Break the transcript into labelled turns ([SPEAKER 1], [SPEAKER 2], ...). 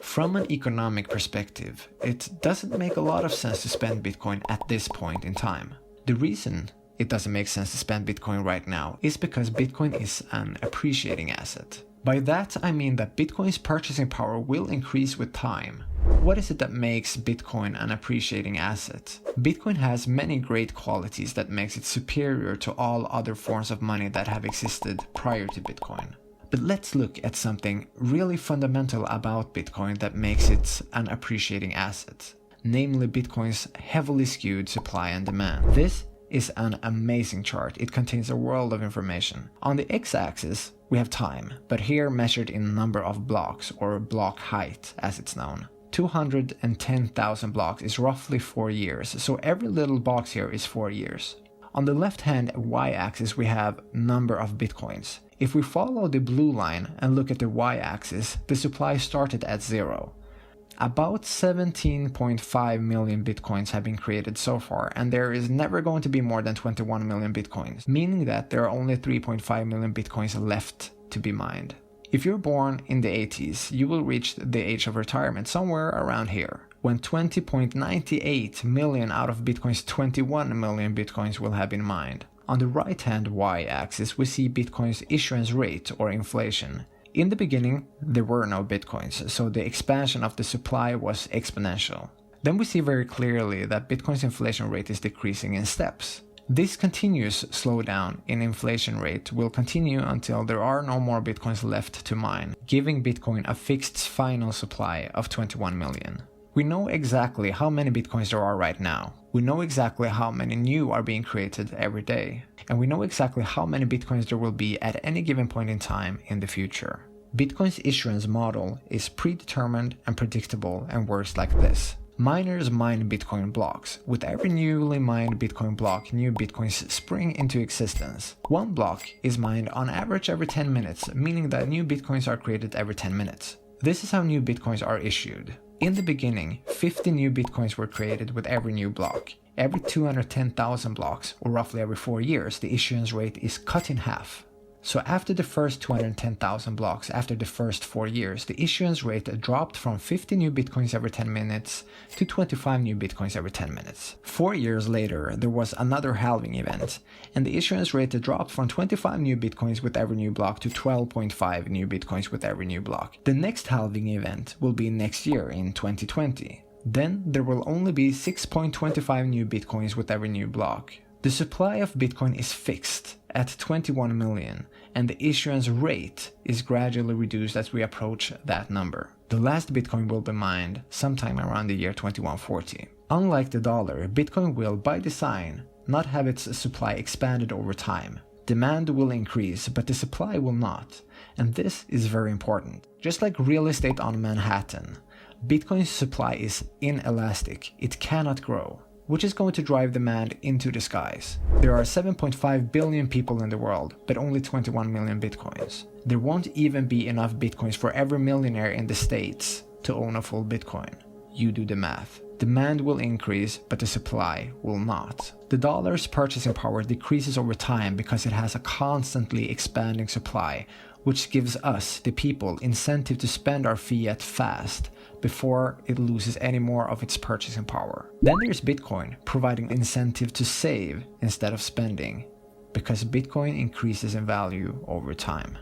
[SPEAKER 1] From an economic perspective, it doesn't make a lot of sense to spend Bitcoin at this point in time. The reason it doesn't make sense to spend Bitcoin right now is because Bitcoin is an appreciating asset. By that I mean that Bitcoin's purchasing power will increase with time. What is it that makes Bitcoin an appreciating asset? Bitcoin has many great qualities that makes it superior to all other forms of money that have existed prior to Bitcoin. But let's look at something really fundamental about Bitcoin that makes it an appreciating asset, namely Bitcoin's heavily skewed supply and demand. This is an amazing chart. It contains a world of information. On the x-axis, we have time, but here measured in number of blocks, or block height as it's known. 210,000 blocks is roughly 4 years, so every little box here is 4 years. On the left-hand y-axis we have number of bitcoins. If we follow the blue line and look at the y-axis, the supply started at 0. About 17.5 million bitcoins have been created so far, and there is never going to be more than 21 million bitcoins, meaning that there are only 3.5 million bitcoins left to be mined. If you're born in the 80s, you will reach the age of retirement somewhere around here, when 20.98 million out of Bitcoin's 21 million bitcoins will have been mined. On the right-hand y-axis, we see Bitcoin's issuance rate, or inflation. In the beginning, there were no bitcoins, so the expansion of the supply was exponential. Then we see very clearly that Bitcoin's inflation rate is decreasing in steps. This continuous slowdown in inflation rate will continue until there are no more bitcoins left to mine, giving Bitcoin a fixed final supply of 21 million. We know exactly how many bitcoins there are right now. We know exactly how many new are being created every day. And we know exactly how many bitcoins there will be at any given point in time in the future. Bitcoin's issuance model is predetermined and predictable and works like this. Miners mine Bitcoin blocks. With every newly mined Bitcoin block, new Bitcoins spring into existence. One block is mined on average every 10 minutes, meaning that new Bitcoins are created every 10 minutes. This is how new Bitcoins are issued. In the beginning, 50 new Bitcoins were created with every new block. Every 210,000 blocks, or roughly every 4 years, the issuance rate is cut in half. So after the first 210,000 blocks, after the first 4 years, the issuance rate dropped from 50 new Bitcoins every 10 minutes to 25 new Bitcoins every 10 minutes. 4 years later, there was another halving event, and the issuance rate dropped from 25 new Bitcoins with every new block to 12.5 new Bitcoins with every new block. The next halving event will be next year in 2020. Then there will only be 6.25 new Bitcoins with every new block. The supply of Bitcoin is fixed at 21 million, and the issuance rate is gradually reduced as we approach that number. The last Bitcoin will be mined sometime around the year 2140. Unlike the dollar, Bitcoin will, by design, not have its supply expanded over time. Demand will increase, but the supply will not, and this is very important. Just like real estate on Manhattan, Bitcoin's supply is inelastic. It cannot grow, which is going to drive demand into the skies. There are 7.5 billion people in the world, but only 21 million bitcoins. There won't even be enough bitcoins for every millionaire in the States to own a full bitcoin. You do the math. Demand will increase, but the supply will not. The dollar's purchasing power decreases over time because it has a constantly expanding supply, which gives us, the people, incentive to spend our fiat fast before it loses any more of its purchasing power. Then there's Bitcoin, providing incentive to save instead of spending, because Bitcoin increases in value over time.